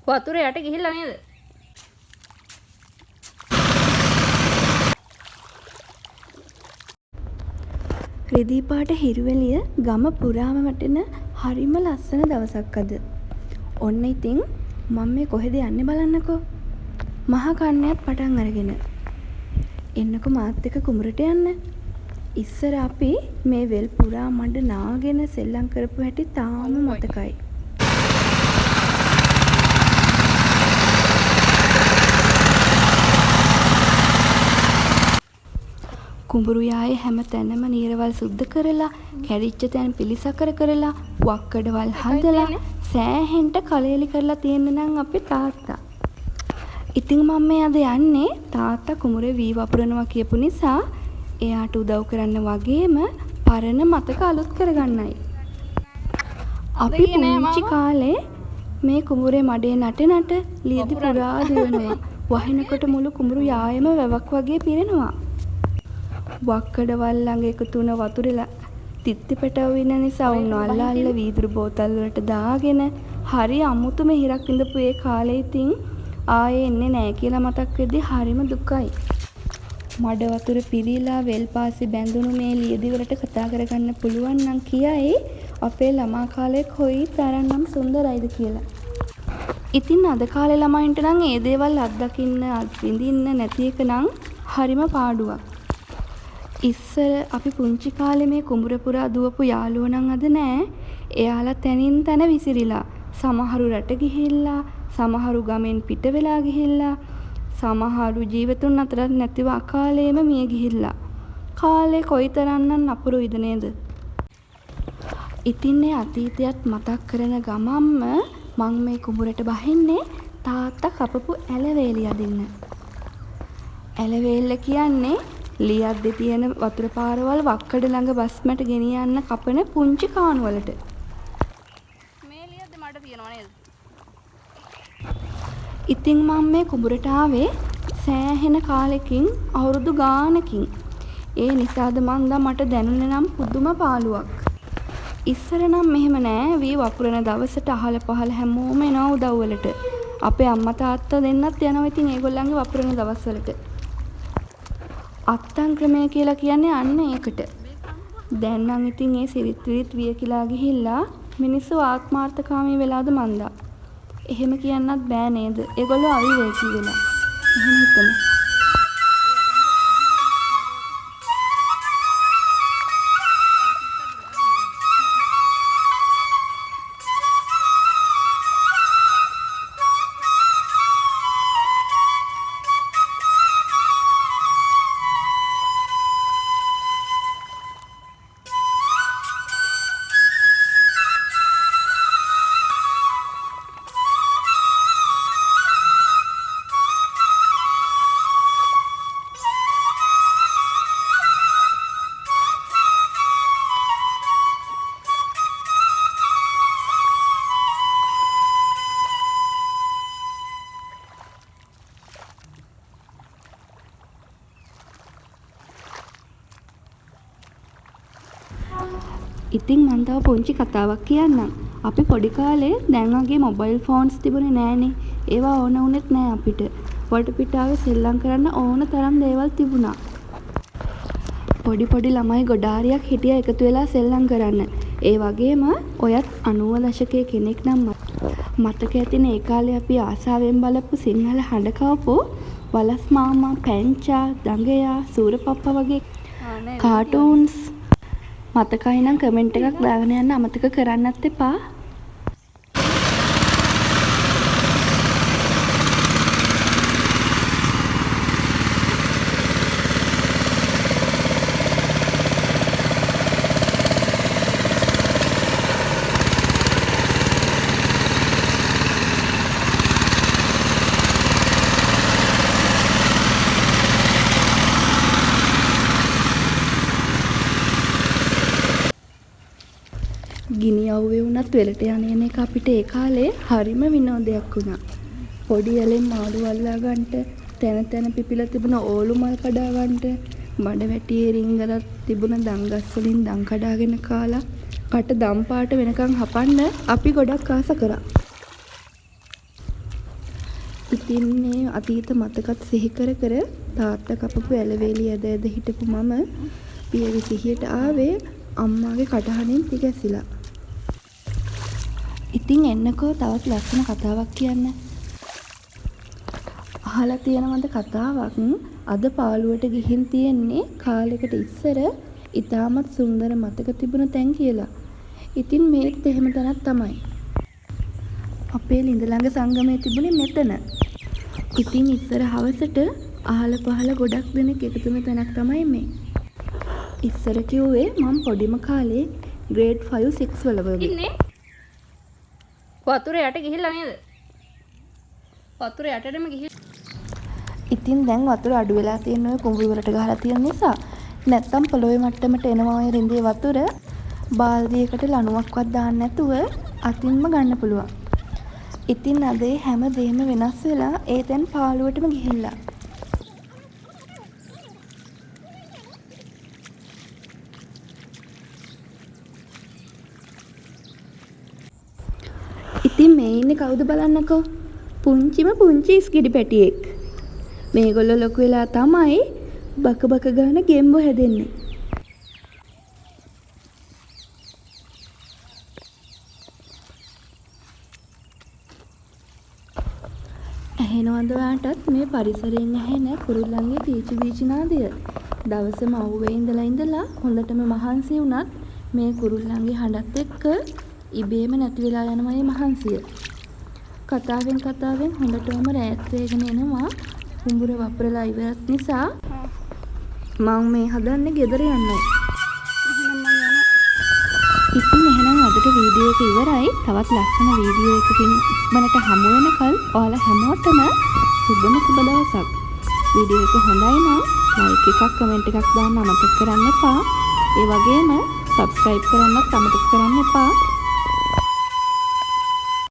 වතුර යට ගිහිල්ලා නේද? රෙදි පාට හිරුවෙලිය ගම පුරාම වටෙන හරිම ලස්සන දවසක් අද. ඔන්න ඉතින් මම මේ කොහෙද යන්නේ බලන්නකෝ. මහා කන්නයත් පටන් අරගෙන. එන්නකෝ මාත් එක්ක කුඹරට යන්න. ඉස්සර අපි මේ වෙල් පුරා මඩ නාගෙන සෙල්ලම් කරපු හැටි තාම මතකයි. කුඹුරු යායේ හැම තැනම නීරවල් සුද්ධ කරලා, කැඩිච්ච තැන් පිළිසකර කරලා, වක්කඩවල් හදලා, සෑහෙන්ට කලෙලි කරලා තියෙන නම් අපේ තාත්තා. ඉතින් මම මේ අද යන්නේ තාත්තා කුඹුරේ වී වපුරනවා කියපු නිසා එයාට උදව් කරන්න වගේම පරණ මතක අලුත් කරගන්නයි. අපි පුංචි කාලේ මේ කුඹුරේ මඩේ නට ලියදි පුරා දුවනවා. වහිනකොට මුළු කුඹුරු යායම වැවක් වගේ පිරෙනවා. වක්කඩවල් ළඟ එකතු වුණ වතුරලා තිත්ති පැටව වෙන නිසා උන් අල්ල වීදුරු බෝතල් වලට දාගෙන හරි අමුතුම හිරක් විඳපු ඒ කාලේ ඉතින් ආයේ එන්නේ නැහැ කියලා මතක් වෙද්දී හරිම දුකයි. මඩ වතුර පිරීලා වෙල් පාසි බැඳුණු මේ ලියදි වලට කතා කරගන්න පුළුවන් නම් කියයි අපේ ළමා කාලේ කොයි තරම්නම් සුන්දරයිද කියලා. ඉතින් අද කාලේ ළමයින්ට නම් ඒ දේවල් අත්දකින්න අත්විඳින්න නැති එක නම් හරිම පාඩුවක්. ඉස්සර අපි පුංචි කාලේ මේ කුඹුර පුරා දුවපු යාළුවෝ නම් අද නෑ. එයාලා තනින් තන විසිරිලා, සමහරු රට ගිහිල්ලා, සමහරු ගමෙන් පිට වෙලා ගිහිල්ලා, සමහරු ජීවතුන් අතරත් නැතිව අකාලේම මිය ගිහිල්ලා. කාලේ කොයිතරම්නම් අපුරුයිද නේද? ඉතින් මේ අතීතයත් මතක් කරන ගමම්ම මං මේ කුඹුරට බහින්නේ තාත්තා කපපු ඇලවේලි අදින්න. ඇලවේල්ල කියන්නේ ලියද්දේ තියෙන වතුර පාරවල් වක්කඩ ළඟ බස්මට ගෙනියන්න කපන පුංචි කාණු වලට. මේ ලියද්දේ මඩ තියනවා නේද? ඉතින් මම මේ කුඹුරට ආවේ සෑහෙන කාලෙකින්, අවුරුදු ගානකින්. ඒ නිසාද මන්දා මට දැනුනේ නම් පුදුම පාළුවක්. ඉස්සර නම් මෙහෙම නෑ. වී වපුරන දවසට අහල පහල හැමෝම එනවා උදව් වලට. අපේ අම්මා තාත්තා දෙන්නත් යනවා ඉතින් ඒගොල්ලන්ගේ වපුරන දවස්වලට. අත්තං ක්‍රමය කියලා කියන්නේ අන්න ඒකට. දැන් නම් ඉතින් ඒ සිරිත් විරිත් විය කියලා ගිහිල්ලා මිනිස්සු ආත්මාර්ථකාමී වෙලාද මන්දා. එහෙම කියන්නත් බෑ නේද? ඒගොල්ලෝ අවිවේකී වෙලා. එහෙම හිතමු. ඉතින් මම තව පුංචි කතාවක් කියන්නම්. අපි පොඩි කාලේ දැන් වගේ මොබයිල් ෆෝන්ස් තිබුණේ නෑනේ. ඒවා ඕන වුණෙත් නෑ අපිට. වටපිටාවේ සෙල්ලම් කරන්න ඕන තරම් දේවල් තිබුණා. පොඩි ළමයි ගොඩාරියක් හිටියා එකතු වෙලා සෙල්ලම් කරන්න. ඒ වගේම ඔයත් 90 දශකයේ කෙනෙක් නම් මතක ඇතිනේ ඒ කාලේ අපි ආසාවෙන් බලපු සිංහල හඬ කවපු වලස් මාමා, පැංචා, දඟයා, සූරපප්පා වගේ කාටූන්ස් මතකයි නම් කමෙන්ට් එකක් දාගෙන යන්න අමතක කරන්නත් එපා. ගිනි අවුවේ වුණත් වෙලට යන එක අපිට ඒ කාලේ හරිම විනෝදයක් වුණා. පොඩි යලෙන් මාළු අල්ලා ගන්නට, තැන පිපිලා තිබුණ ඕලු මල් කඩා ගන්නට, බඩ වැටියේ රිංගලා තිබුණ දංගස් වලින් දම් කඩාගෙන කාලා, කට දම් පාට වෙනකන් හපන්න අපි ගොඩක් ආස කරා. ඉතින් මේ අතීත මතකත් සිහි කර කර තාත්තා කපපු ඇලවේලි ඇද ඇද හිටපු මම පියවි සිහියට ආවේ අම්මාගේ කටහඬින් තිගැසිලා. ඉතින් එන්නකෝ තවත් ලස්සන කතාවක් කියන්න. අහලා තියෙනවද කතාවක් අද පාළුවට ගිහින් තියෙන්නේ කාලෙකට ඉස්සර ඉතාමත් සුන්දර මතක තිබුණ තැන් කියලා. ඉතින් මේත් එහෙම තැනක් තමයි. අපේ ළිඳ ළඟ සංගමයේ තිබුණේ මෙතන. ඉතින් ඉස්සර හවසට අහල පහල ගොඩක් දෙනෙක් එකතු වෙන තැනක් තමයි මේ. ඉස්සර කිව්වේ මම පොඩිම කාලේ grade 5 6 වල වගේ. ඉන්නේ වතුර යට ගිහිල්ලා නේද? වතුර යටටම ගිහිල්ලා. ඉතින් දැන් වතුර අඩු වෙලා තියෙන ඔය කුඹුර වලට ගහලා තියෙන නිසා නැත්තම් පොළොවේ මට්ටමට එනවා ඔය රින්දේ වතුර බාල්දියකට ලණුවක්වත් දාන්න නැතුව අතින්ම ගන්න පුළුවන්. ඉතින් අද හැම දෙයක්ම වෙනස් වෙලා ඒ දැන් පාළුවටම ගිහිල්ලා. ඉතින් මේ ඉන්නේ කවුද බලන්නකෝ? පුංචිම පුංචි ඉස්කිඩි පැටියෙක්. මේගොල්ලෝ ලොකු වෙලා තමයි බක බක ගන්න ගෙම්බෝ හැදෙන්නේ. ඇහෙනවද ඔයාටත් මේ පරිසරයෙන් ඇහෙන කුරුල්ලන්ගේ කීචි බීචි නාදය? දවසම අවුවේ ඉඳලා හොඳටම මහන්සි වුණත් මේ කුරුල්ලන්ගේ හඬත් එක්ක ඉබේම නැති වෙලා යනවා මේ මහන්සිය. කතාවෙන් හොඳටම රැත් වේගෙන එනවා. කුඹුර වපරලා ඉවරත් නිසා මම මේ හදන්නේ ගෙදර යන්නයි. එහෙනම් අදට වීඩියෝ එක ඉවරයි. තවත් ලස්සන වීඩියෝ එකකින් ඉක්මනට හමු වෙනකල් ඔයාලා හැමෝටම සුබම සුබ දවසක්. වීඩියෝ එක හොඳයි නම් ලයික් එකක් කමෙන්ට් එකක් දාන්න අමතක කරන්න එපා. ඒ වගේම සබ්ස්ක්‍රයිබ් කරන්නත් අමතක කරන්න එපා.